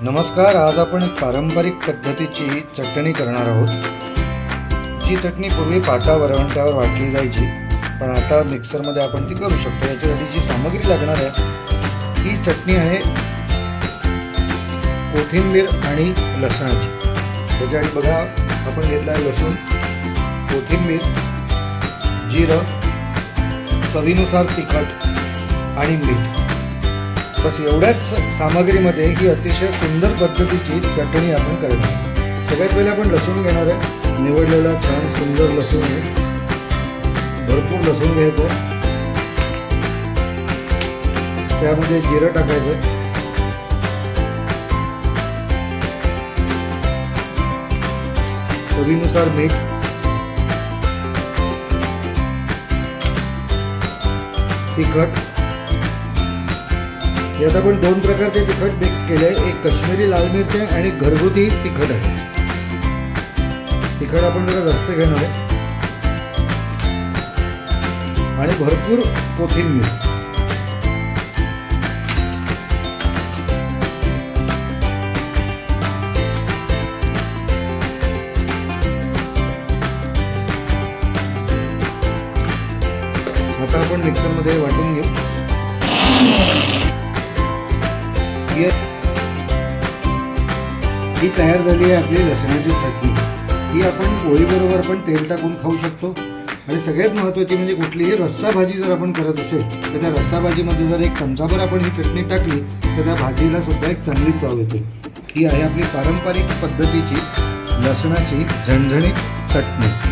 नमस्कार. आज आपण एक पारंपरिक पद्धतीची चटणी करणार आहोत. जी चटणी पूर्वी पाटा वरवंट्यावर वाटली जायची, पण आता मिक्सरमध्ये आपण ती करू शकतो. याच्यासाठी जी सामग्री लागणार आहे ही चटणी आहे कोथिंबीर आणि लसणाची. त्याच्यासाठी बघा आपण घेतला आहे लसूण, कोथिंबीर, जिरं, चवीनुसार तिखट आणि मीठ. बस एवढ्याच सामग्रीमध्ये ही अतिशय सुंदर पद्धतीची चटणी आपण करणार. सगळ्यात पहिले आपण लसूण घेणार आहे. निवडलेला छान सुंदर लसूण आहे. भरपूर लसूण घ्यायचं. त्यामध्ये जिरं टाकायचं, चवीनुसार मीठ, तिखट. यात आपण दोन प्रकारचे तिखट मिक्स केले आहे. एक काश्मीरी लाल मिरची आहे आणि घरगुती तिखट आहे. तिखट आपण जरा जास्त घेणार आहे आणि भरपूर कोथिंबीर. आता आपण मिक्सरमध्ये वाटून घेऊ. ही तयार झाली आहे आपली लसणाची चटणी. ही आपण पोळीबरोबर पण तेल टाकून खाऊ शकतो. आणि सगळ्यात महत्त्वाची म्हणजे कुठलीही रस्सा भाजी जर आपण करत असेल तर त्या रस्सा भाजीमध्ये जर एक चमचाभर आपण ही चटणी टाकली तर त्या भाजीला सुद्धा एक चांगली चव येते. ही आहे आपली पारंपरिक पद्धतीची लसणाची झणझणीत चटणी.